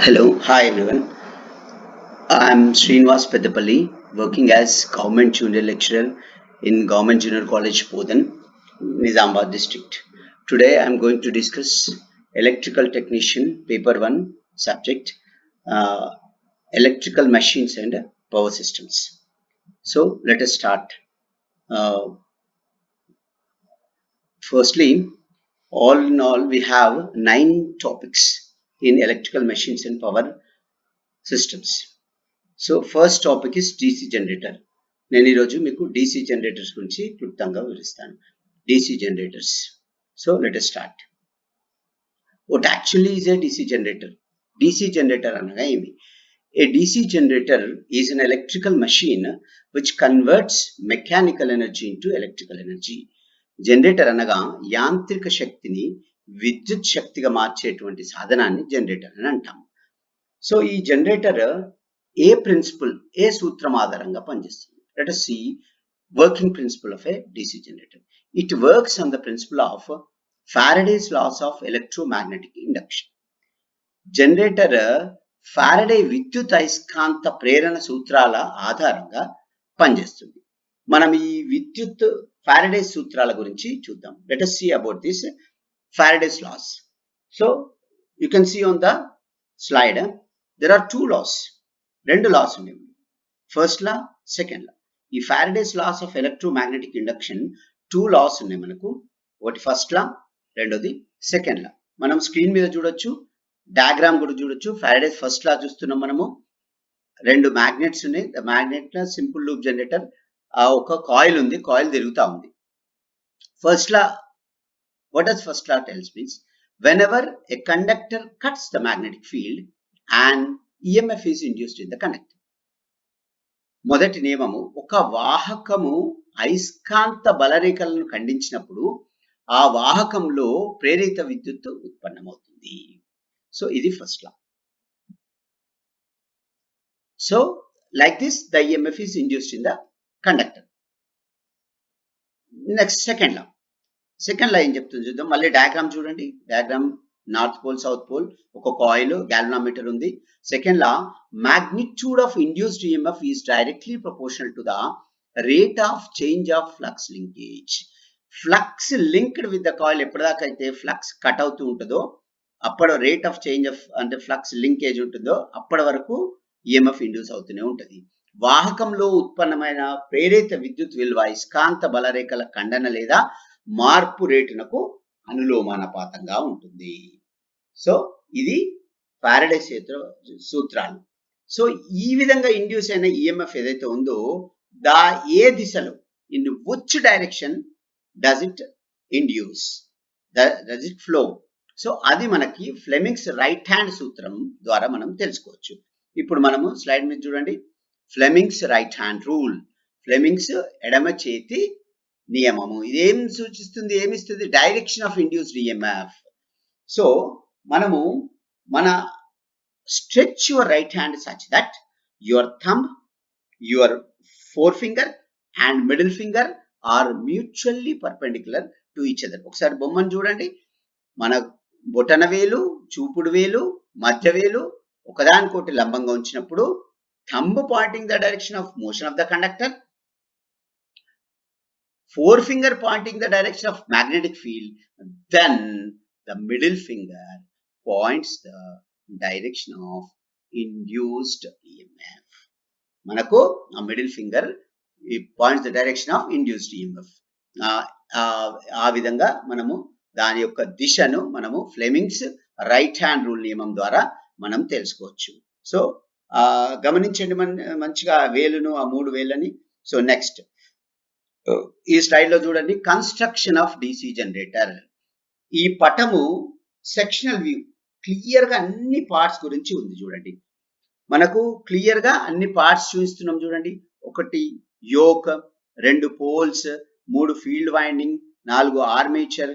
Hello, hi everyone. I'm Srinivas Peddapalli, working as Government Junior Lecturer in Government Junior College, Podan, Nizamabad District. Today I'm going to discuss Electrical Technician, Paper 1 subject, uh, Electrical Machines and Power Systems. So let us start. Uh, Firstly, all in all, we have 9 topics in electrical machines and power systems. So first topic is DC generator. నేను ఈరోజు మీకు DC generators గురించి క్లుప్తంగా వివరిస్తాను. DC generators. So let us start. What actually is a DC generator? DC generator అనగా ఏమి? A DC generator is an electrical machine which converts mechanical energy into electrical energy. Generator అనగా యాంత్రిక శక్తిని విద్యుత్ శక్తిగా మార్చేటువంటి సాధనాన్ని జనరేటర్ అని అంటాము. సో ఈ జనరేటర్ ఏ ప్రిన్సిపల్, ఏ సూత్రం ఆధారంగా పనిచేస్తుంది? Let us see working principle of a DC generator. It works on the principle of Faraday's laws of electromagnetic induction. Generator Faraday విద్యుత్ అయస్కాంత ప్రేరణ సూత్రాల ఆధారంగా పనిచేస్తుంది. మనం ఈ విద్యుత్ ఫారడే సూత్రాల గురించి చూద్దాం. Let us see about this Faraday's laws. So you can see on the slide there are two laws. రెండు లాస్ ఉన్నాయి. First law, second law. ఈ Faraday's laws of electromagnetic induction two laws ఉన్నాయి మనకు. ఒకటి first లా, రెండోది second లా. మనం screen మీద చూడొచ్చు, డయాగ్రామ్ కూడా చూడొచ్చు. ఫారడేస్ ఫస్ట్ లా చూస్తున్నాం మనము. రెండు మ్యాగ్నెట్స్ ఉన్నాయి. మ్యాగ్నెట్ సింపుల్ లూప్ జనరేటర్, ఒక కాయిల్ ఉంది, కాయిల్ తిరుగుతా ఉంది. First law, what does first law tells means whenever a conductor cuts the magnetic field and EMF is induced in the conductor. మొదటి నియమము, ఒక వాహకము అయస్కాంత బలరేఖలను ఖండించినప్పుడు ఆ వాహకంలో ప్రేరిత విద్యుత్తు ఉత్పన్నమవుతుంది. సో ఇది first law. So like this the EMF is induced in the conductor. Next second law. Second law ఏం చెప్తుంది చూద్దాం. మళ్ళీ డయాగ్రామ్ చూడండి. Diagram north pole, south pole, ఒక కాయిల్, గ్యాల్వనోమీటర్ ఉంది. Second law, magnitude of induced EMF is directly proportional to the rate of change of flux linkage. Flux linked with the coil ఎప్పటిదాకా అయితే flux cut అవుతూ ఉంటుందో, అప్పటి rate of change of అంటే flux linkage ఉంటుందో అప్పటి వరకు EMF ఇండ్యూస్ అవుతూనే ఉంటుంది. వాహకంలో ఉత్పన్నమైన ప్రేరిత విద్యుత్ విలువ అయస్కాంత బలరేఖల ఖండన లేదా మార్పు రేటునకు అనులోమానుపాతంగా ఉంటుంది. సో ఇది ఫారడే సూత్రాలు. సో ఈ విధంగా ఇండ్యూస్ అయిన EMF ఏదైతే ఉందో ఏ దిశలో, in which direction does it induce, does it flow. So అది మనకి ఫ్లెమింగ్స్ రైట్ హ్యాండ్ సూత్రం ద్వారా మనం తెలుసుకోవచ్చు. ఇప్పుడు మనము స్లైడ్ మీద చూడండి. Fleming's right hand rule, Fleming's ఎడమ చేతి నియమము. ఇదేం సూచిస్తుంది, ఏమిస్తుంది? Direction of induced EMF. So మనము మన stretch your right hand such that your thumb, your forefinger and middle finger are mutually perpendicular to each other. ఒకసారి బొమ్మను చూడండి. మన బొటన వేలు, చూపుడు వేలు, మధ్య వేలు ఒకదానికోటి లంబంగా ఉంచినప్పుడు thumb pointing the direction of motion of the conductor, forefinger pointing the direction of magnetic field, then the middle finger points the direction of induced EMF. మనకు ఆ middle finger points the direction of induced EMF. ఆ విధంగా మనము దాని యొక్క దిశను మనము Fleming's right hand rule నియమం ద్వారా మనం తెలుసుకోవచ్చు. సో గమనించండి మంచిగా వేలును, ఆ మూడు వేలని. సో నెక్స్ట్ ఈ స్లైడ్ లో చూడండి, కన్స్ట్రక్షన్ ఆఫ్ DC జనరేటర్. ఈ పటము సెక్షనల్ వ్యూ, క్లియర్ గా అన్ని పార్ట్స్ గురించి ఉంది. చూడండి, మనకు క్లియర్ గా అన్ని పార్ట్స్ చూపిస్తున్నాం. చూడండి, ఒకటి యోక్, రెండు పోల్స్, మూడు field winding, 4 armature,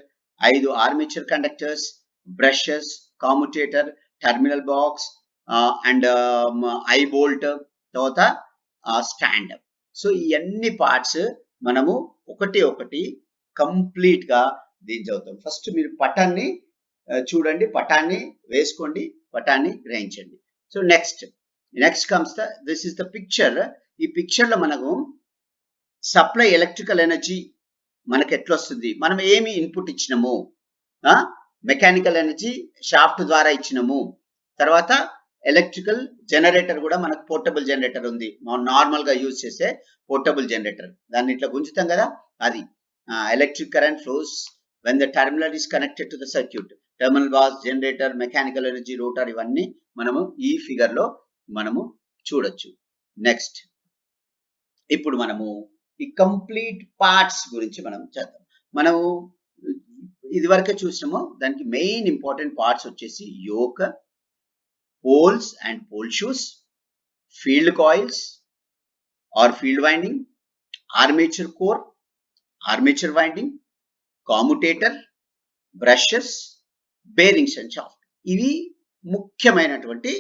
5 armature conductors, brushes, commutator, terminal box and eye bolt, తర్వాత స్టాండ్. సో ఈ అన్ని పార్ట్స్ మనము ఒకటి ఒకటి కంప్లీట్ గా దీని చదువుతాం. ఫస్ట్ మీరు పటాన్ని చూడండి, పటాన్ని వేసుకోండి, పటాన్ని గ్రహించండి. So next comes this is the picture. ఈ పిక్చర్ లో మనకు సప్లై ఎలక్ట్రికల్ ఎనర్జీ మనకు ఎట్లా వస్తుంది, మనం ఏమి ఇన్పుట్ ఇచ్చినాము, మెకానికల్ ఎనర్జీ షాఫ్ట్ ద్వారా ఇచ్చినాము, తర్వాత ఎలక్ట్రికల్ జనరేటర్ కూడా మనకు పోర్టబుల్ జనరేటర్ ఉంది, మనం నార్మల్ గా యూజ్ చేసే పోర్టబుల్ జనరేటర్, దాన్ని ఇట్లా గుంజుతాం కదా, అది electric current flows when the terminal is connected to the circuit. Terminal boss, generator, mechanical energy, rotor, ఇవన్నీ మనము ఈ ఫిగర్ లో మనము చూడొచ్చు. నెక్స్ట్ ఇప్పుడు మనము ఈ కంప్లీట్ పార్ట్స్ గురించి మనం చేద్దాం. మనము ఇది వరకే చూసినాము, దానికి మెయిన్ ఇంపార్టెంట్ పార్ట్స్ వచ్చేసి yoke, poles and pole shoes, field coils or field winding, armature core, armature winding, commutator, brushes, bearings and shaft. ఇవి ముఖ్యమైనటువంటి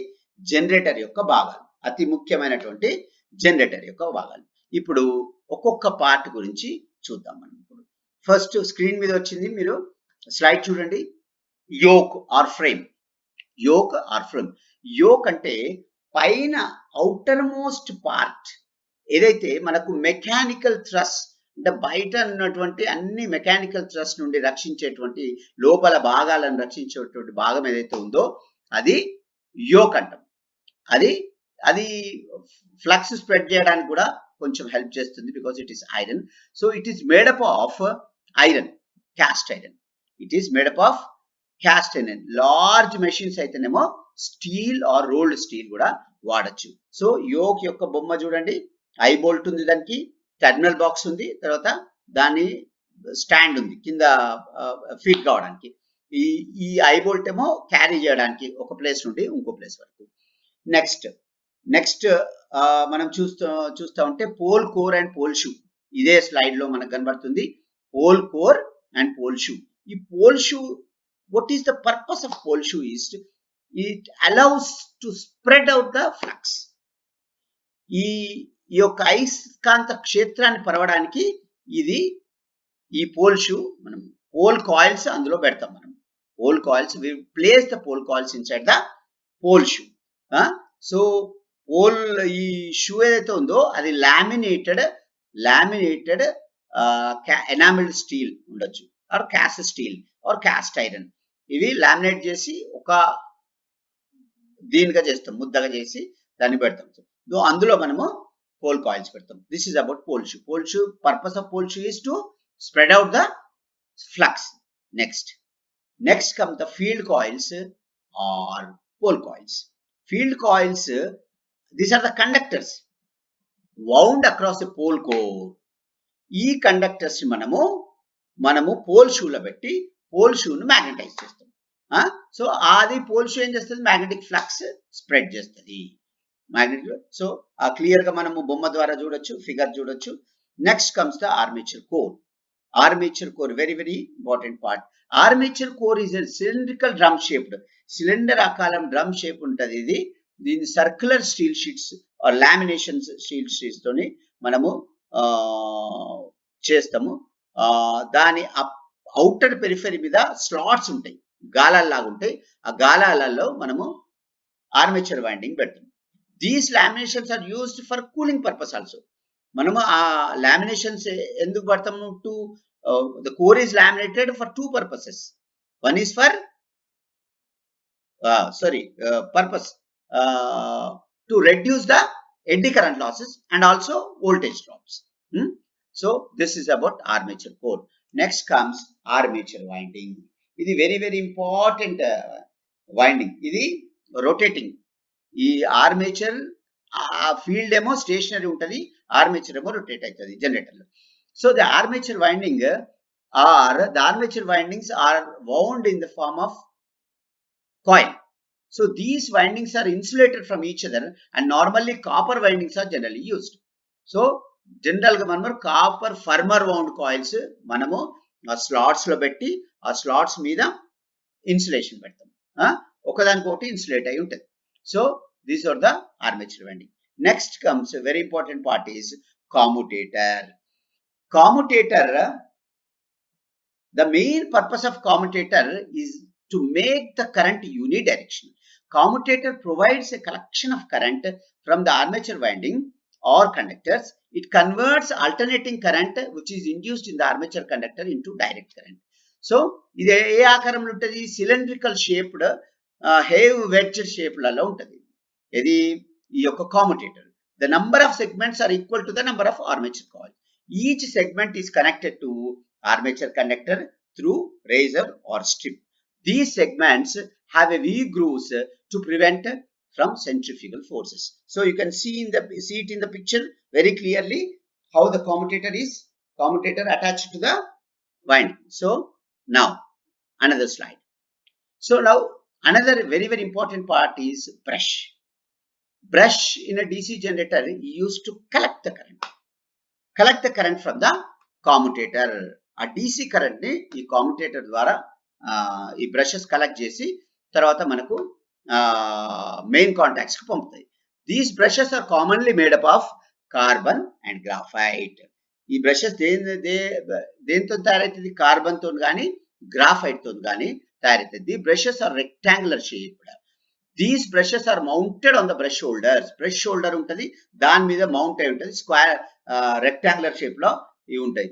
జనరేటర్ యొక్క భాగాలు, అతి ముఖ్యమైనటువంటి జనరేటర్ యొక్క భాగాలు. ఇప్పుడు ఒక్కొక్క పార్ట్ గురించి చూద్దాం మనం. ఇప్పుడు ఫస్ట్ స్క్రీన్ మీద వచ్చింది, మీరు స్లైడ్ చూడండి. Yoke or frame. Yoke or frame. Yoke అంటే పైన అవుటర్ మోస్ట్ పార్ట్, ఏదైతే మనకు మెకానికల్ థ్రస్ అంటే బయట ఉన్నటువంటి అన్ని మెకానికల్ థ్రస్ నుండి రక్షించేటువంటి, లోపల భాగాలను రక్షించేటువంటి భాగం ఏదైతే ఉందో అది యోక్ అంటాం. అది ఫ్లక్స్ స్ప్రెడ్ చేయడానికి కూడా కొంచెం హెల్ప్ చేస్తుంది, because it is iron. So it is made up of iron, cast iron. It is made up of cast iron. Large machines అయితేనేమో స్టీల్ ఆర్ రోల్డ్ స్టీల్ కూడా వాడచ్చు. సో యోక్ యొక్క బొమ్మ చూడండి, ఐ బోల్ట్ ఉంది, దానికి టెర్మినల్ బాక్స్ ఉంది, తర్వాత దాని స్టాండ్ ఉంది కింద ఫిట్ కావడానికి. ఈ ఐ బోల్ట్ ఏమో క్యారీ చేయడానికి ఒక ప్లేస్ నుండి ఇంకో ప్లేస్ వరకు. నెక్స్ట్ మనం చూస్తా ఉంటే pole core and pole shoe. ఇదే స్లైడ్ లో మనకు కనబడుతుంది, pole core and pole shoe. ఈ pole shoe, what is the purpose of pole shoe is it allows to spread out the flux. ఈ యొక్క అయస్కాంత క్షేత్రాన్ని పరవడానికి ఇది ఈ పోల్ షూ. మనం పోల్ కాయిల్స్ అందులో పెడతాం. మనం pole coils, we place the pole coils inside the pole shoe. So pole, ఈ షూ ఏదైతే ఉందో అది లామినేటెడ్ ఎనామిల్డ్ స్టీల్ ఉండొచ్చు, or cast steel or cast iron. ఇవి లామినేట్ చేసి ఒక దీనిగా చేస్తాం, ముద్దగా చేసి దాన్ని పెడతాం. సో అందులో మనము పోల్ కాయిల్స్ పెడతాం. This is about pole shoe. Pole shoe, purpose of pole shoe is to spread out the flux. Next come the field coils or pole coils. Field coils, these are the conductors wound across a pole core. ఈ conductors మనము pole షూలో పెట్టి pole షూను magnetize చేస్తాం. So అది pole shoe ఏం చేస్తుంది, magnetic flux spread చేస్తుంది. సో క్లియర్ గా మనము బొమ్మ ద్వారా చూడొచ్చు, ఫిగర్ చూడొచ్చు. Next comes the armature core. Armature core very very important part. Armature core is a cylindrical drum shaped, cylinder ఆకారం డ్రమ్ షేప్ ఉంటుంది. దీని circular steel sheets or lamination steel sheets తోని మనము చేస్తాము. దాని అవుటర్ పెరిఫరీ మీద slots ఉంటాయి, గాలాల్లాగా ఉంటాయి. ఆ గాలాలలో మనము ఆర్మేచర్ వైండింగ్ పెడతాం. These laminations are used for cooling purpose also. మనము ఆ లామినేషన్స్ ఎందుకు పడతాము, the core is laminated for two purposes. One is for purpose to reduce the eddy current losses and also voltage drops. So this is about armature core. Next comes armature winding. ఇది very very important winding. ఇది rotating. ఈ armature field ఏమో stationary ఉంటుంది, armature ఏమో rotate అవుతుంది జనరేటర్లో. So the armature winding armature windings are wound in the form of coil. So these windings are insulated from each other and normally copper windings are generally used. So general గా మనము copper former wound coils మనము ఆ slots లో పెట్టి ఆ slots మీద insulation పెడతాం, ఒకదానికొకటి ఇన్సులేట్ అయి ఉంటుంది. So these are the armature winding. Next comes very important part is commutator. Commutator, the main purpose of commutator is to make the current unidirectional. Commutator provides a collection of current from the armature winding or conductors. It converts alternating current which is induced in the armature conductor into direct current. So ఇది ఏ ఆకారంలో ఉంటుంది? Cylindrical shaped have wedge shape లలో ఉంటుంది. ఇది ఈ యొక్క commutator. The number of segments are equal to the number of armature coils. Each segment is connected to armature conductor through razor or strip. These segments have a V-grooves to prevent from centrifugal forces. So you can see it in the picture very clearly how the commutator attached to the winding. So now another slide. So now another very important part is brush. Brush in a DC generator used to collect the current from the commutator. A DC current ni ee commutator ద్వారా ఈ brushes collect చేసి తర్వాత మనకు main contacts కి పంపుతాయి. These brushes are commonly made up of carbon and graphite. ఈ brushes దేంతో తయారైతుంది? కార్బన్ తో కానీ గ్రాఫైట్ తో కానీ తయారైతుంది. The brushes are rectangular shaped. These brushes are mounted on the brush shoulders. Brush shoulder ఉంటుంది, దాని మీద మౌంట్ అయి ఉంటుంది. స్క్వేర్ రెక్టాంగులర్ షేప్ లో ఇవి ఉంటాయి.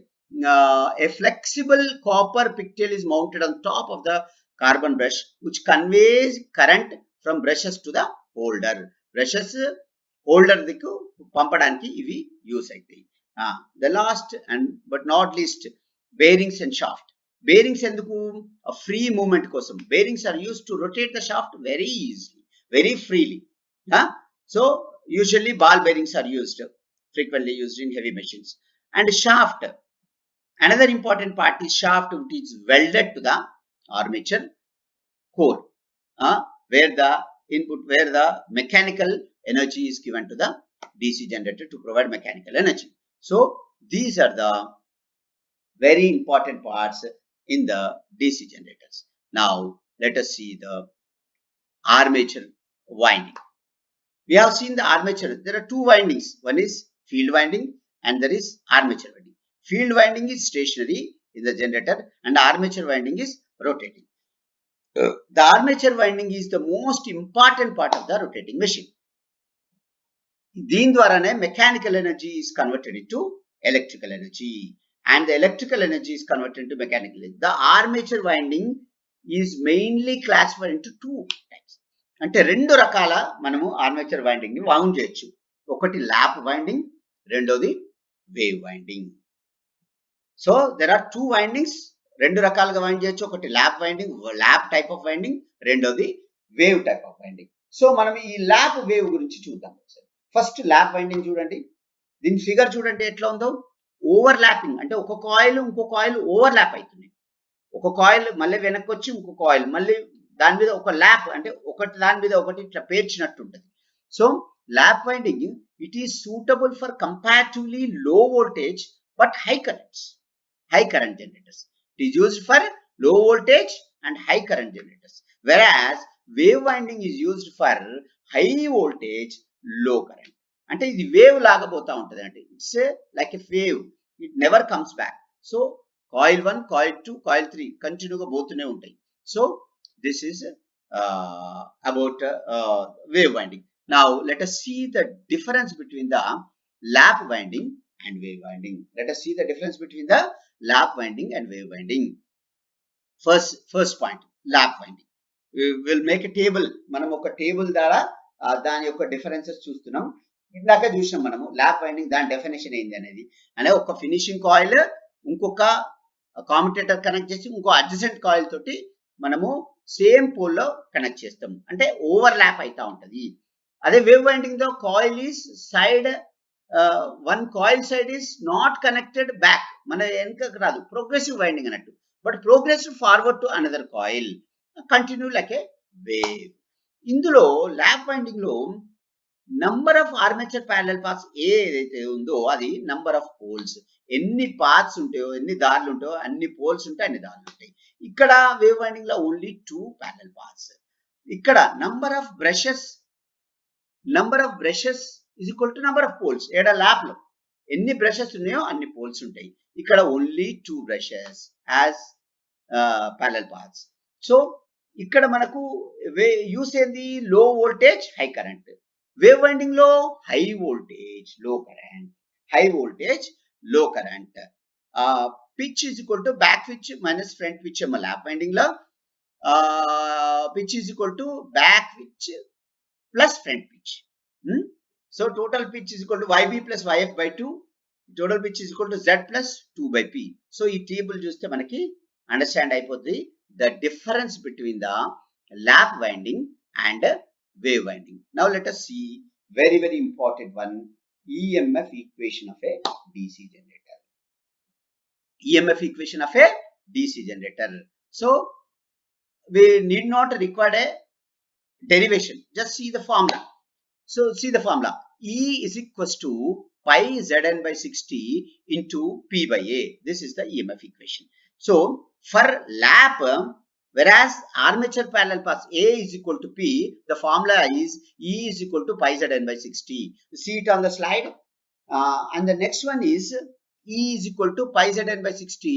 A flexible copper pigtail is mounted on top of the carbon brush which conveys current from brushes to the holder. Brushes holder దిక్కు పంపడానికి ఇవి యూస్ అవుతాయి. The last and but not least, bearings and shaft. Bearings ఎందుకు? Free movement కోసం. Bearings are used to rotate the shaft very easily, very freely. So usually ball bearings are frequently used in heavy machines. And shaft, another important part is shaft, which is welded to the armature core, where the mechanical energy is given to the DC generator to provide mechanical energy. So these are the very important parts in the DC generators. Now let us see the armature winding. We have seen the armature. There are two windings. One is field winding and there is armature winding. Field winding is stationary in the generator and armature winding is rotating. The armature winding is the most important part of the rotating machine. దీని ద్వారానే mechanical energy is converted into electrical energy and the electrical energy is converted into mechanical energy. The armature winding is mainly classified into two types. అంటే రెండు రకాల మనము armature winding ని wound చేయొచ్చు. ఒకటి lap winding, రెండోది wave winding. So there are two windings. రెండు రకాలుగా వైండ్ చేయొచ్చు. ఒకటి lap winding, lap type of winding, రెండోది wave type of winding. So మనం ఈ ల్యాప్ వేవ్ గురించి చూద్దాం. ఫస్ట్ ల్యాప్ వైండింగ్ చూడండి. దీని ఫిగర్ చూడండి ఎట్లా ఉందో. ఓవర్ ల్యాపింగ్ అంటే ఒక కాయిల్ ఇంకో కాయిల్ ఓవర్ ల్యాప్ అవుతుంది. ఒక కాయిల్ మళ్ళీ వెనక్కి వచ్చి ఇంకో కాయిల్ మళ్ళీ దాని మీద ఒక ల్యాప్ అంటే ఒకటి దాని మీద ఒకటి ఇట్లా పేర్చినట్టు ఉంటుంది. So lap winding it is suitable for comparatively low voltage but high current generators. It is used for low voltage and high current generators, whereas wave winding is used for high voltage low current. అంటే ఇది wave లాగా పోతా ఉంటుంది. అంటే it's like a wave, it never comes back. So coil 1, coil 2, coil 3 కంటిన్యూగా పోతూనే ఉంటాయి. So this is about wave winding. Now let us see the difference between the lap winding and wave winding. Let us see the difference between the lap winding and wave winding. First point, lap winding. We will make a table. మనం ఒక table ద్వారా దాని యొక్క differences చూస్తున్నాం. ఇందాక చూసినాం మనము lap winding దాని డెఫినేషన్ ఏంది అనేది. అంటే ఒక ఫినిషింగ్ కాయిల్ ఇంకొక కామ్యుటేటర్ కనెక్ట్ చేసి ఇంకో అడ్జసెంట్ కాయిల్ తోటి మనము సేమ్ పోల్ లో కనెక్ట్ చేస్తాం. అంటే ఓవర్ ల్యాప్ అవుతా ఉంటది. అదే వేవ్ వైండింగ్ తో coil is side, one coil side is not connected back, మన వెనుకకు రాదు. ప్రోగ్రెసివ్ వైండింగ్ అన్నట్టు. But progressive forward to another coil, continue like A wave. ఇందులో ల్యాప్ వైండింగ్ లో number of armature parallel paths ఏదైతే ఉందో అది నంబర్ ఆఫ్ పోల్స్. ఎన్ని పాత్స్ ఉంటాయో, ఎన్ని దారులు ఉంటాయో అన్ని పోల్స్ ఉంటాయి, అన్ని దారులు ఉంటాయి. ఇక్కడ వేవ్ వైండింగ్ లో ఓన్లీ 2 ప్యారలల్ పాత్స్. ఇక్కడ number of brushes is equal to number of poles. ఏడ ల్యాప్ లో ఎన్ని బ్రషెస్ ఉన్నాయో అన్ని పోల్స్ ఉంటాయి. ఇక్కడ only 2 brushes as parallel paths. So ఇక్కడ మనకు యూస్ ఏంది low voltage high current, wave winding లో high voltage low current, high voltage low current. Pitch is equal to back pitch minus front pitch ఏమో lap winding లో, pitch is equal to back pitch plus front pitch. So total pitch is equal to YB plus YF by 2, total pitch is equal to Z plus 2 by P. So ఈ table చూస్తే మనకి understand అయిపోద్ది the difference between the lap winding and wave winding. Now let us see very important one, EMF equation of a DC generator. EMF equation of a DC generator. So we need not require a derivation, just see the formula. So see the formula, E is equals to pi Zn by 60 into P by A. This is the EMF equation. So for lap, whereas armature parallel paths A is equal to P, the formula is E is equal to pi Zn by 60. You see it on the slide. And the next one is E is equal to pi Zn by 60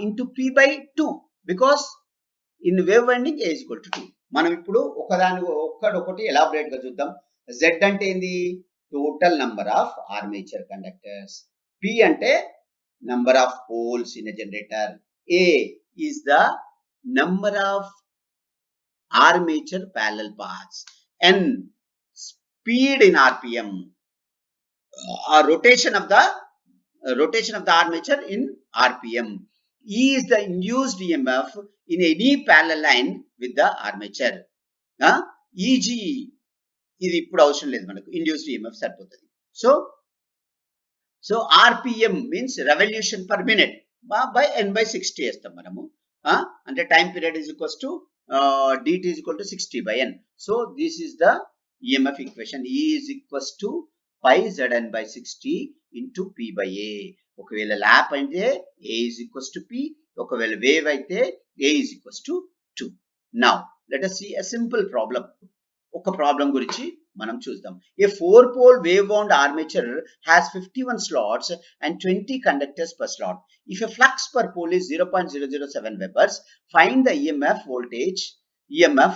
into P by 2, because in wave winding A is equal to 2. మనం ఇప్పుడు ఒక్కటి elaborate గా చూద్దాం. Z అంటే ఏంది, total number of armature conductors. P ante number of poles in a generator. A is the number of armature parallel paths. N, speed in RPM, rotation of the armature in RPM. E is the induced EMF in any parallel line with the armature. EG ఇది ఇప్పుడు అవసరం లేదు, మనకు induced EMF సరిపోతుంది. So RPM means revolution per minute by n by 60 వేస్తాం మనము. అంటే time period is equals to dt is equal to 60 by n. So this is the EMF equation. E is equals to pi Zn by 60 into P by A. ఒకవేళ lap అయితే A is equals to P, ఒకవేళ wave అయితే A is equals to 2. Now let us see a simple problem. ఒక problem గురించి మనం చూద్దాం. A 4-pole wave wound armature has 51 slots and 20 conductors per slot. If a flux per pole is 0.007 webers, find the EMF voltage EMF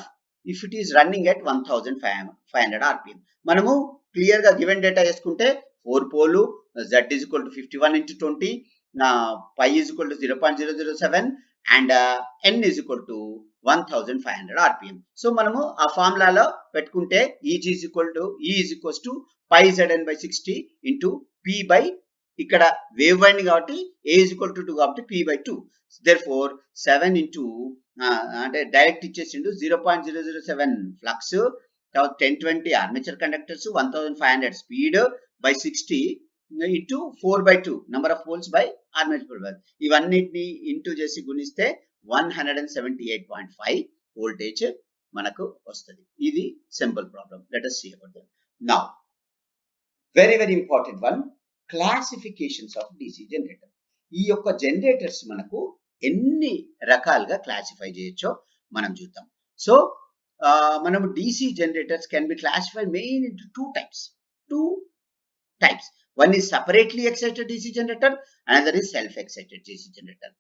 if it is running at 1500 rpm. మనము clear గా given data వేసుకుంటే 4 pole Z is equal to 51 into 20, pi is equal to 0.007 and n is equal to 1500 rpm. So మనము ఆ ఫార్ములాలో పెట్టుకుంటే E is equals to pi Zn by 60 into P by, ఇక్కడ wave winding కాబట్టి A is equal to 2 కాబట్టి P by 2. therefore 7 into అంటే direct ఇచ్చేసిండు 0.007 flux, 1020 armature conductors, 1500 speed by 60 into 4 by 2 number of poles by armature pole. ఇవన్నిటిని into చేసి గుణిస్తే 178.5 voltage మనకు వస్తుంది. ఇది simple problem. Let us see about that. Now very important one, classifications of DC generator. ఈ యొక్క generators మనకు ఎన్ని రకాలుగా క్లాసిఫై చేయొచ్చో మనం చూద్దాం. సో మనము DC generators can be classified mainly into two types. One is separately excited DC generator, another is self excited DC generator.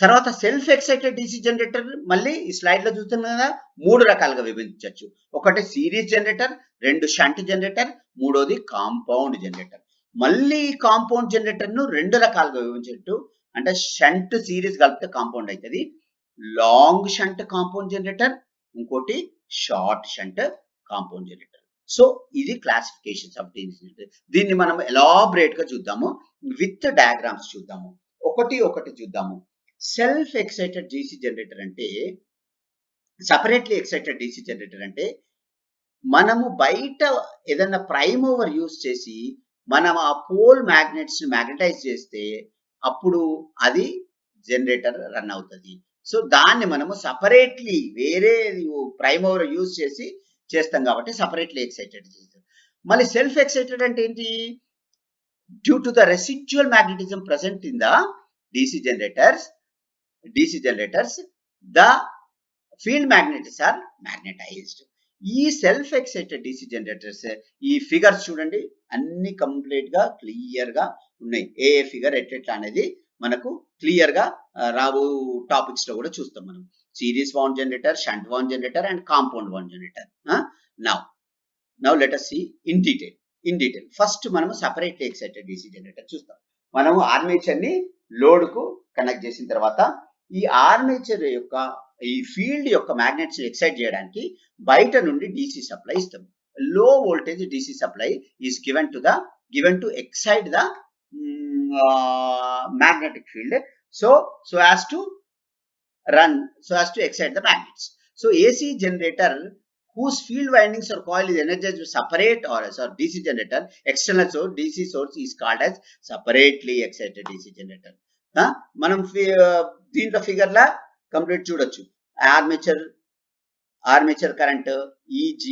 తర్వాత self excited DC generator మళ్ళీ ఈ స్లైడ్ లో చూస్తున్నాం కదా, 3 రకాలుగా విభజించవచ్చు. ఒకటి సిరీస్ జనరేటర్, 2 షంట్ జనరేటర్, మూడోది కాంపౌండ్ జనరేటర్. మళ్ళీ కాంపౌండ్ జనరేటర్ ను 2 రకాలుగా విభజించవచ్చు. అంటే షంట్ సిరీస్ కలిపితే కాంపౌండ్ అవుతుంది. లాంగ్ షంట్ కాంపౌండ్ జనరేటర్, ఇంకోటి short shunt compound generator. So ఇది క్లాసిఫికేషన్స్ ఆఫ్ DC జనరేటర్. దీన్ని మనం ఎలాబరేట్ గా చూద్దాము, విత్ డయాగ్రామ్స్ చూద్దాము, ఒకటి చూద్దాము. సెల్ఫ్ ఎక్సైటెడ్ DC జనరేటర్ అంటే, సపరేట్లీ ఎక్సైటెడ్ DC జనరేటర్ అంటే, మనము బయట ఏదన్నా ప్రైమ్ ఓవర్ యూస్ చేసి మనం ఆ పోల్ మ్యాగ్నెట్స్ మ్యాగ్నటైజ్ చేస్తే అప్పుడు అది జనరేటర్ రన్ అవుతుంది. సో దాన్ని మనము సపరేట్లీ వేరే ప్రైమ్ ఓవర్ యూస్ చేసి చేస్తాం కాబట్టి సపరేట్లీ ఎక్సైటెడ్ చేస్తారు. మళ్ళీ సెల్ఫ్ ఎక్సైటెడ్ అంటే ఏంటి, due to the residual magnetism present in the DC generators, the field magnets are magnetized. ఈ సెల్ఫ్ ఎక్సైటెడ్ DC జనరేటర్స్, ఈ ఫిగర్స్ చూడండి అన్ని కంప్లీట్ గా క్లియర్ గా ఉన్నాయి. ఏ ఫిగర్ ఎట్లా అనేది మనకు క్లియర్ గా రాబో టాపిక్స్ లో కూడా చూస్తాం మనం. series wound generator, shunt wound generator, and compound wound generator. Now let us see in detail. First మనము separately excited DC generator చూస్తాం. మనము ఆర్మేచర్ ని లోడ్ కు కనెక్ట్ చేసిన తర్వాత ఈ ఆర్మేచర్ యొక్క ఈ ఫీల్డ్ యొక్క మ్యాగ్నెట్స్ ఎక్సైట్ చేయడానికి బయట నుండి DC సప్లై ఇస్తాం. లో voltage DC supply is given to excite the magnetic field so as to excite the magnets. So AC generator whose field windings or coil is energized with separate or DC generator, external source, DC source is called as separately excited DC generator. మనం దీంట్లో figure లా complete చూడొచ్చు. Armature current, EG,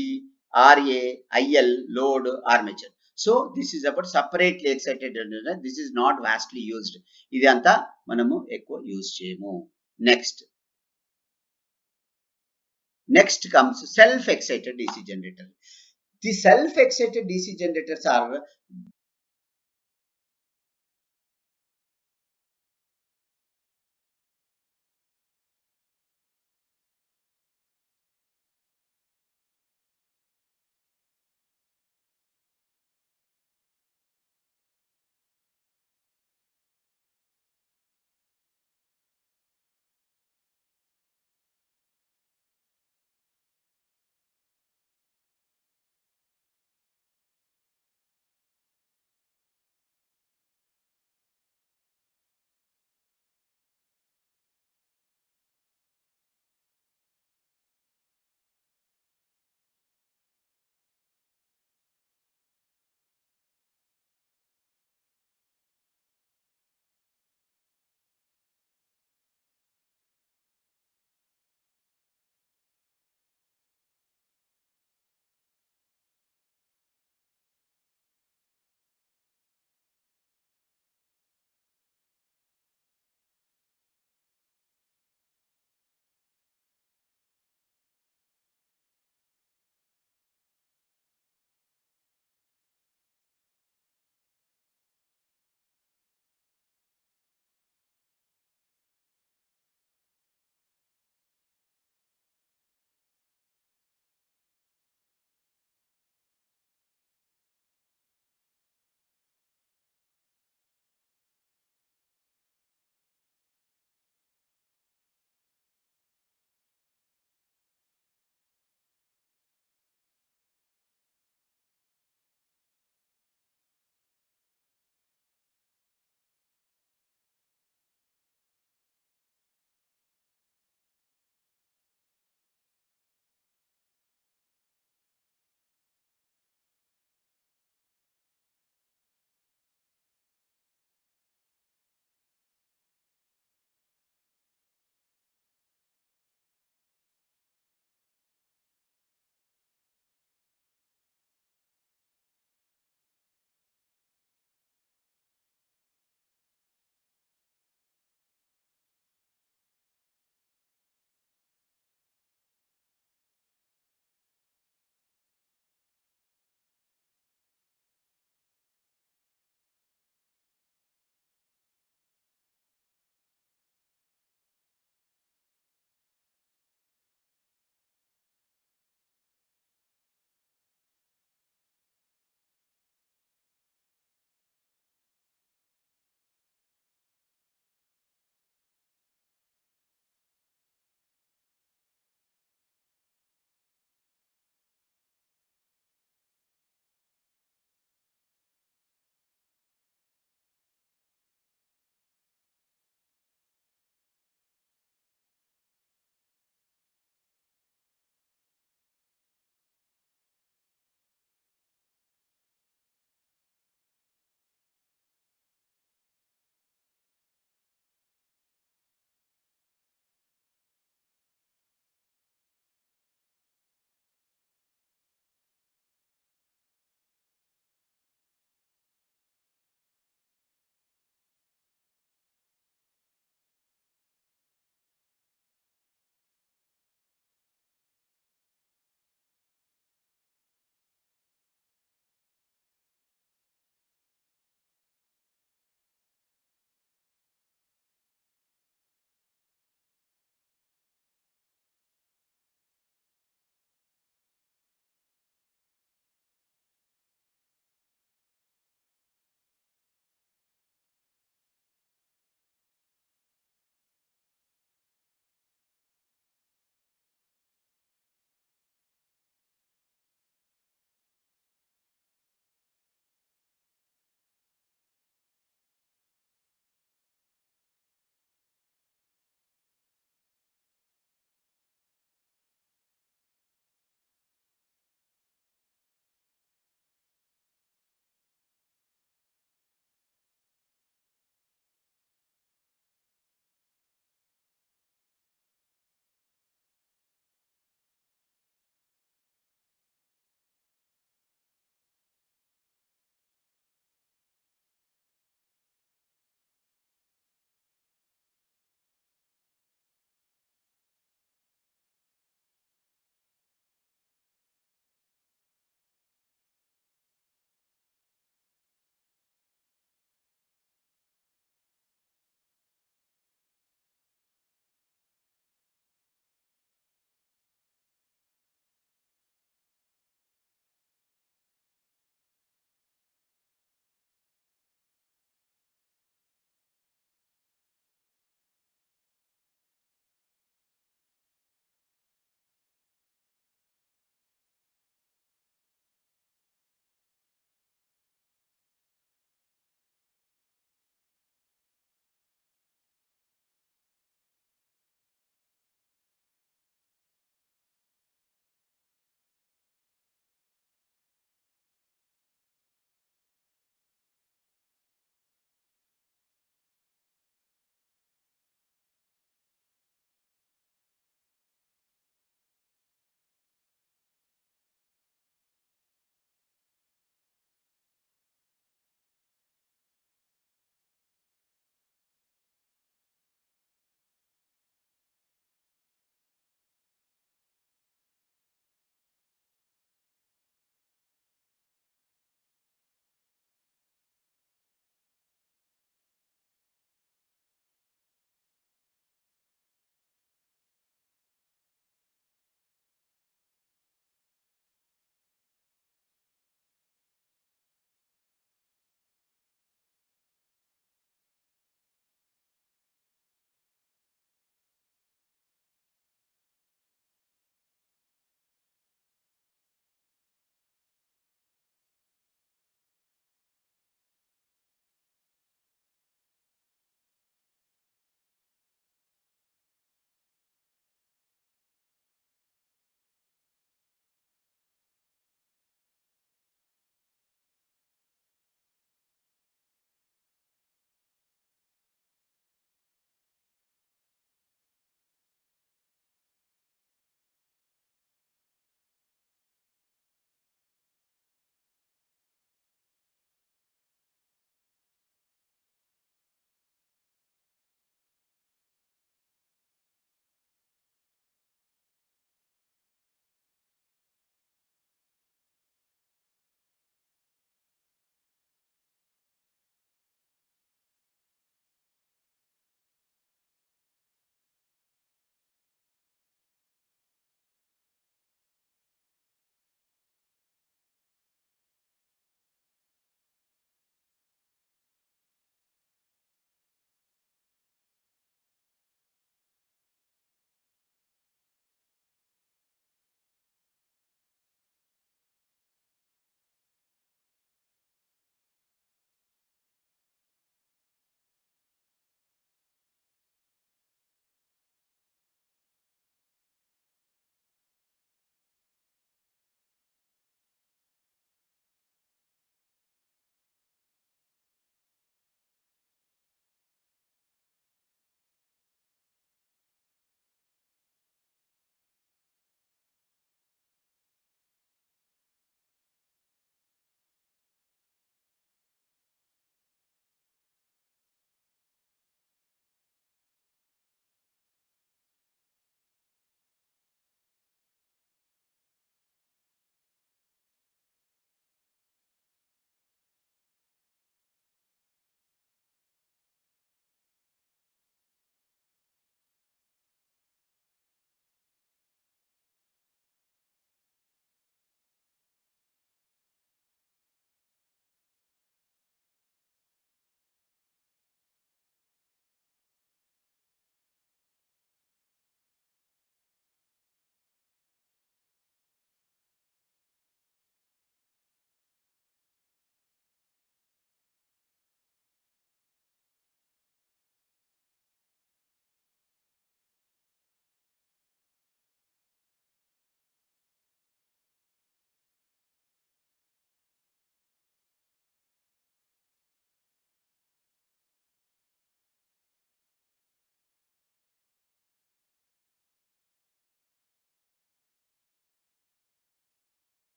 RA, IL, load, armature. So this is about separately excited generator. This is not vastly used. ఇది అంతా మనము ఎక్కువ use చేయము. Next comes self-excited DC generator. The self-excited DC generators are